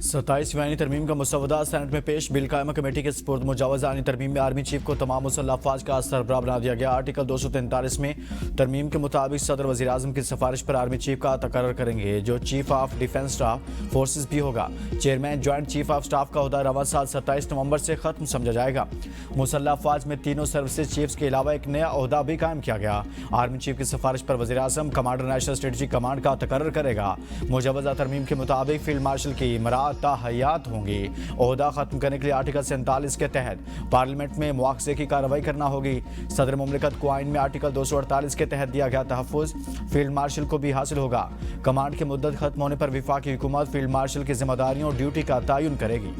27वीं आईनी तरमीम का मसवदा सेनेट में पेश। बिल कायमा कमेटी के सपुर्द मुजावजा आईनी तरमीम में आर्मी चीफ को तमाम मुसल्लह अफवाज का सरबराह बना दिया गया। आर्टिकल 243 में तरमीम के मुताबिक सदर वज़ीर आज़म की सिफारिश पर आर्मी चीफ का तकर्रर करेंगे, जो chief of defence staff forces भी होगा। Chairman joint chief of staff का ओहदा रवा साल 27 नवंबर से खत्म समझा जाएगा। मुसल्लह अफवाज में तीनों सर्विसेज चीफ्स के अलावा एक नया ओहदा भी कायम किया गया। आर्मी चीफ की सिफारिश पर वज़ीर आज़म कमांडर नेशनल स्ट्रेटजी कमांड का तकर्रर करेगा। मुजावजा तरमीम के मुताबिक फील्ड मार्शल की मराद ताहयात होंगी। ओहदा खत्म करने के लिए आर्टिकल 47 के तहत पार्लियामेंट में मुआवजे की कार्रवाई करना होगी। सदर मुमलिकत को आइन में आर्टिकल 248 के तहत दिया गया तहफ़्फ़ुज़ फील्ड मार्शल को भी हासिल होगा। कमांड की मुद्दत खत्म होने पर विफाकी हुकूमत फील्ड मार्शल की जिम्मेदारियों और ड्यूटी का तयन करेगी।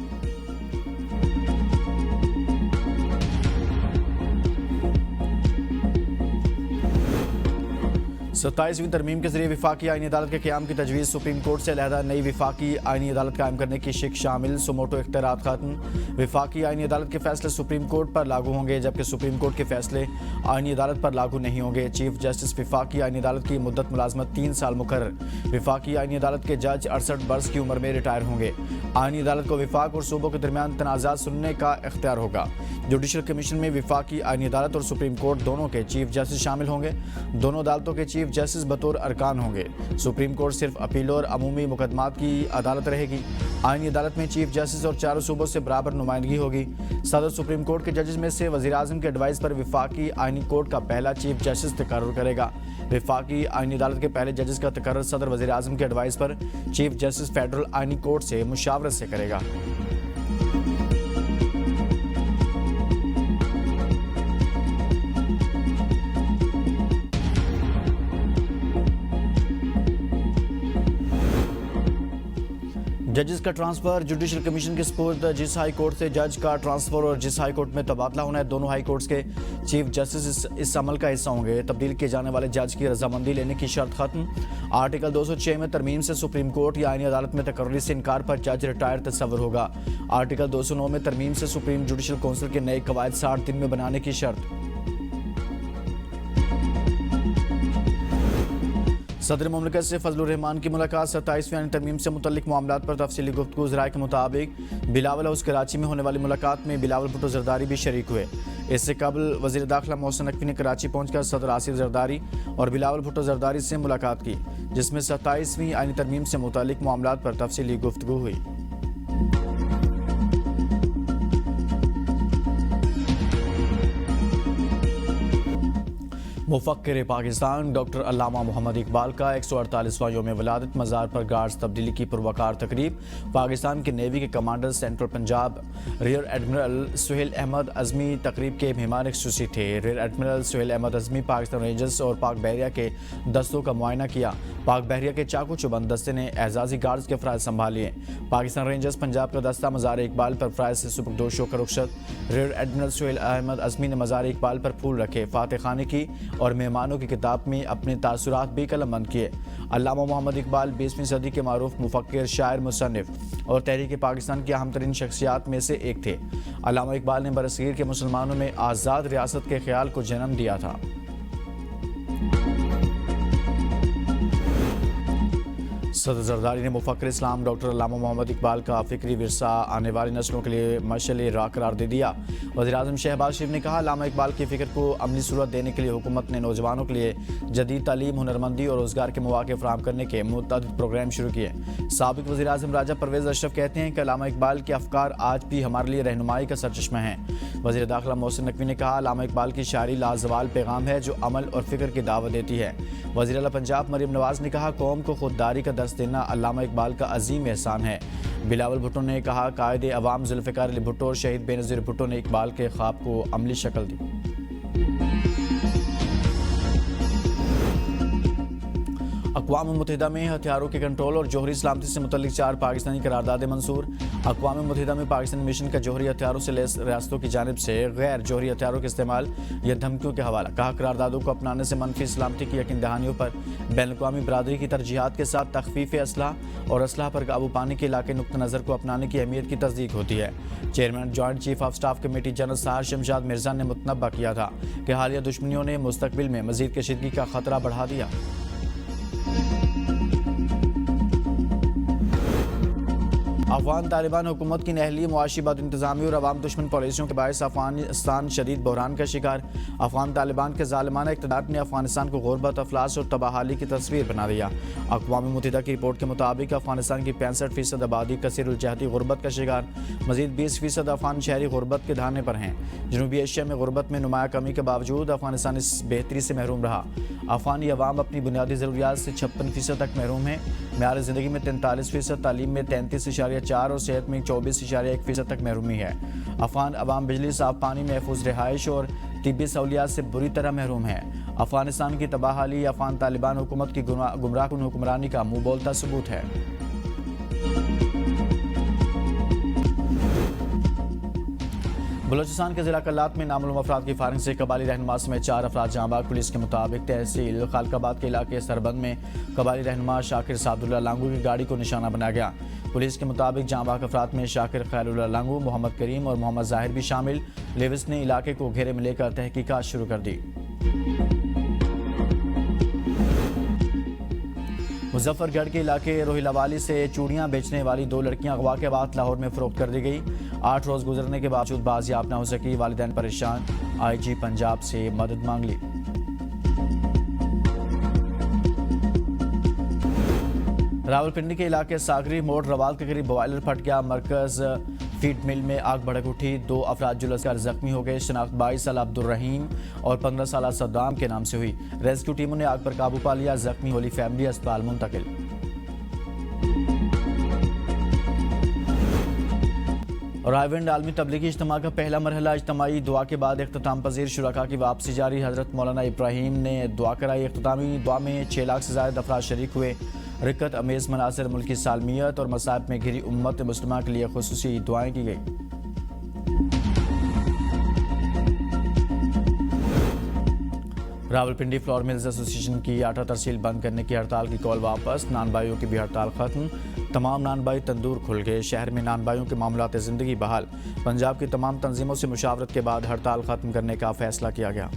27वीं तरमीम के जरिए विफाकी आईनी अदालत के क़याम की तजवीज़। सुप्रीम कोर्ट से अलहदा नई विफाकी आईनी अदालत कायम करने की शिक शामिल। सुमोटो इख्तियारात खत्म। विफाकी आईनी अदालत के फैसले सुप्रीम कोर्ट पर लागू होंगे, जबकि सुप्रीम कोर्ट के फैसले आईनी अदालत पर लागू नहीं होंगे। चीफ जस्टिस विफाकी आईनी अदालत की मुद्दत मुलाजमत 3 साल मुकर्रर। विफाकी आईनी अदालत के जज 68 बरस की उम्र में रिटायर होंगे। आईनी अदालत को विफाक और सूबों के दरमियान तनाज़ात सुनने का इख्तियार होगा। जुडिशल कमीशन में विफाकी आईनी अदालत और सुप्रीम कोर्ट दोनों के चीफ जस्टिस शामिल होंगे। दोनों अदालतों के चीफ जस्टिस बतौर अरकान होंगे। सुप्रीम कोर्ट सिर्फ अपील और अमूमी मुकदमात की अदालत रहेगी। आईनी अदालत में चीफ जस्टिस और चारों सूबों से बराबर नुमाइंदगी होगी। सदर सुप्रीम कोर्ट के जजेस में से वज़ीर आज़म के एडवाइस पर विफाकी आईनी कोर्ट का पहला चीफ जस्टिस तकर्रर करेगा। विफाकी आईनी अदालत के पहले जजेस का तकर्रर सदर वज़ीर आज़म के एडवाइस पर चीफ जस्टिस फेडरल आईनी कोर्ट से मुशावरत से करेगा। जजेस का ट्रांसफर जुडिशल कमीशन के सपुर्द। जिस हाई कोर्ट से जज का ट्रांसफर और जिस हाई कोर्ट में तबादला होना है, दोनों हाई कोर्ट्स के चीफ जस्टिस इस अमल का हिस्सा होंगे। तब्दील किए जाने वाले जज की रजामंदी लेने की शर्त खत्म। आर्टिकल 206 में तरमीम से सुप्रीम कोर्ट या आईनी अदालत में तकर्री से इनकार पर जज रिटायर तस्वर होगा। आर्टिकल 209 में तरमीम से सुप्रीम जुडिशल काउंसिल के नए कवायद 60 दिन में बनाने की शर्त। सदर मुमलिकत से फजलुर रहमान की मुलाकात। 27वीं आईनी तरमीम से मुतल्लिक मामलात पर तफसीली गुफ्तगू। ज़राए के मुताबिक बिलावल हाउस कराची में होने वाली मुलाकात में बिलावल भुट्टो जरदारी भी शरीक हुए। इससे कबल वज़ीर दाखिला मोहसिन नकवी ने कराची पहुंचकर सदर आसिफ जरदारी और बिलावल भुट्टो जरदारी से मुलाकात की, जिसमें 27वीं आईनी तरमीम से मुतल्लिक मामलात पर तफसीली गुफ्तगू हुई। मुफक्किर पाकिस्तान डॉक्टर अल्लामा मोहम्मद इकबाल का 148वां यौम वलादत मज़ार पर गार्ड्स तब्दीली की पुरवकार तकरीब। पाकिस्तान के नेवी के commander central Punjab rear admiral Suhail Ahmed Azmi तकरीब के मेहमान खुसूसी थे। Rear admiral Suhail Ahmed Azmi Pakistan rangers और पाक बहरिया के दस्तों का मुआयना किया। पाक बहरिया के चाकू चुबंद दस्ते ने एजाजी गार्ड्स के फ़राइज़ संभालिए। पाकिस्तान रेंजर्स पंजाब का दस्ता मज़ार इकबाल पर फ़राइज़ से सुबकदोशों का रुखसत। रियर एडमिरल सुहेल अहमद अज़मी ने मज़ार इकबाल पर फूल रखे, फातह खानी की और मेहमानों की किताब में अपने तासुरात भी कलमबंद किए। अल्लामा मोहम्मद इकबाल 20वीं सदी के मारूफ मुफक्किर, शायर, मुसन्निफ और तहरीक पाकिस्तान की अहम तरीन शख्सियात में से एक थे। अल्लामा इकबाल ने बरसगीर के मुसलमानों में आज़ाद रियासत के ख्याल को जन्म दिया था। सदर जरदारी ने मुफक्किर इस्लाम डॉक्टर अल्लामा मोहम्मद इकबाल का फ़िक्री विरसा आने वाली नस्लों के लिए मशाल राह करार दे दिया। वज़ीर आज़म शहबाज शरीफ ने कहा, अल्लामा इकबाल की फ़िक्र को अमली सूरत देने के लिए हुकूमत ने नौजवानों के लिए जदीद तालीम, हुनरमंदी और रोज़गार के मौक़े फ़राहम करने के मुतअद्दिद प्रोग्राम शुरू किए। साबिक़ वज़ीर आज़म राजा परवेज़ अशरफ कहते हैं कि अल्लामा इकबाल के अफ़कार आज भी हमारे लिए रहनुमाई का सरचश्मा हैं। वज़ीर दाखिला मोहसिन नकवी ने कहा, अल्लामा इकबाल की शायरी लाजवाल पैगाम है जो अमल और फ़िक्र की दावत देती है। वज़ीर आला पंजाब मरीम नवाज़ ने कहा, कौम को खुददारी का दर्स देना अल्लामा इकबाल का अजीम एहसान है। बिलावल भुट्टो ने कहा, कायदे अवाम जुल्फ़िकार अली भुट्टो और शहीद बेनज़ीर भुट्टो ने इकबाल के ख्वाब को अमली शक्ल दी। अक़वाम मुत्तहिदा में हथियारों के कंट्रोल और जोहरी सलामती से मुतल्लिक 4 पाकिस्तानी करारदादें मंसूर। अक़वाम मुत्तहिदा में पाकिस्तानी मिशन का जोहरी हथियारों से लैस रियासतों की जानिब से गैर जोहरी हथियारों के इस्तेमाल या धमकियों के हवाला। कहा, करारदादों को अपनाने से मनफी सलामती की यकीन दहानियों पर बैनुल-अक़वामी बरादरी की तरजीहात के साथ तख़फ़ीफ़ असलाह और असलाह पर काबू पाने के इलाके नुक़्ता नज़र को अपनाने की अहमियत की तस्दीक होती है। Chairman joint chief of staff committee general Sahir Shamshad Mirza ने मुतनब्बा किया था कि हालिया दुश्मनियों ने मुस्तक़बिल में मज़ीद कशीदगी का ख़तरा बढ़ा दिया। अफगान तालिबान हुकूमत की नहली मुआशी बद इंतजामी और अवाम दुश्मन पॉलिसियों के बायस अफगानिस्तान शदीद बहरान का शिकार। अफगान तालिबान के ज़ालिमाना इक़्तिदार ने अफगानिस्तान को गुर्बत, अफलास और तबाहाली की तस्वीर बना दिया। अक़वाम मुत्तहिदा की रिपोर्ट के मुताबिक अफगानिस्तान की 65% आबादी कसीरुल-जहती गुर्बत का शिकार। मज़ीद 20% अफगान शहरी गुर्बत के धाने पर हैं। जनूबी एशिया में गुर्बत में नुमाया कमी के बावजूद अफगानिस्तान इस बेहतरी से महरूम रहा। अफगानी अवाम अपनी बुनियादी ज़रूरियात से 56% तक महरूम है। मेयार ज़िंदगी में 43%, तालीम में 33.4 और सेहत में 24.1% तक महरूमी है। अफगान अवाम बिजली, साफ पानी, महफूज रिहाइश और तिब्बी सहूलियात से बुरी तरह महरूम है। अफगानिस्तान की तबाहाली अफगान तालिबान हुकूमत की गुमराहकुन हुक्मरानी का मुँह बोलता सबूत है। बलोचिस्तान के जिला कल्लात में नामालूम अफराद की फायरिंग से कबाली रहनुमा समेत 4 अफराद जाँ बाग। पुलिस के मुताबिक तहसील खालकाबाद के इलाके सरबंद में कबाली रहनुमा शाकिर सादुल्ला लांगू की गाड़ी को निशाना बनाया गया। पुलिस के मुताबिक जाँ बाग अफराद में शाकिर खैरुल्ला लांगू, मोहम्मद करीम और मोहम्मद जाहिर भी शामिल। लेविस ने इलाके को घेरे में लेकर तहकीकात शुरू कर दी। मुजफ्फरगढ़ के इलाके रोहिलावाली से चूड़ियां बेचने वाली 2 लड़कियां अगवा के बाद लाहौर में फरोख्त कर दी गई। 8 रोज गुजरने के बावजूद बाजियाब न हो सकी। वालिदैन परेशान, IG पंजाब से मदद मांग ली। रावलपिंडी के इलाके सागरी मोड़ रवाल के करीब बॉयलर फट गया। मरकज फीड मिल में आग भड़क उठी। 2 अफराद जुलसकर जख्मी हो गए। शनाख्त 22 साल अब्दुल रहीम और 15 साल सद्दाम के नाम से हुई। रेस्क्यू टीमों ने आग पर काबू पा लिया। जख्मी होली फैमिली अस्पताल मुंतकिल। रायविंड आलमी तबलीगी इज्तिमा का पहला मरहला इज्तिमाई दुआ के बाद इख्तिताम पजीर शुरका की वापसी जारी। हजरत मौलाना इब्राहिम ने दुआ कराई। इख्तितामी दुआ में 6 लाख से ज़्यादा अफराद शरीक हुए। रिकत अमेज़ मनासिर, मुल्क की सालमियत और मसाइब में घिरी उम्मत मुस्लिमा के लिए खुसूसी दुआएं की गई। रावलपिंडी फ्लोर मिल्स एसोसिएशन की आटा तरसील बंद करने की हड़ताल की कॉल वापस। नानबाइयों की भी हड़ताल खत्म। तमाम नानबाई तंदूर खुल गए। शहर में नानबाइयों के मामलात ज़िंदगी बहाल। पंजाब की तमाम तंजीमों से मुशावरत के बाद हड़ताल खत्म करने का फैसला किया गया।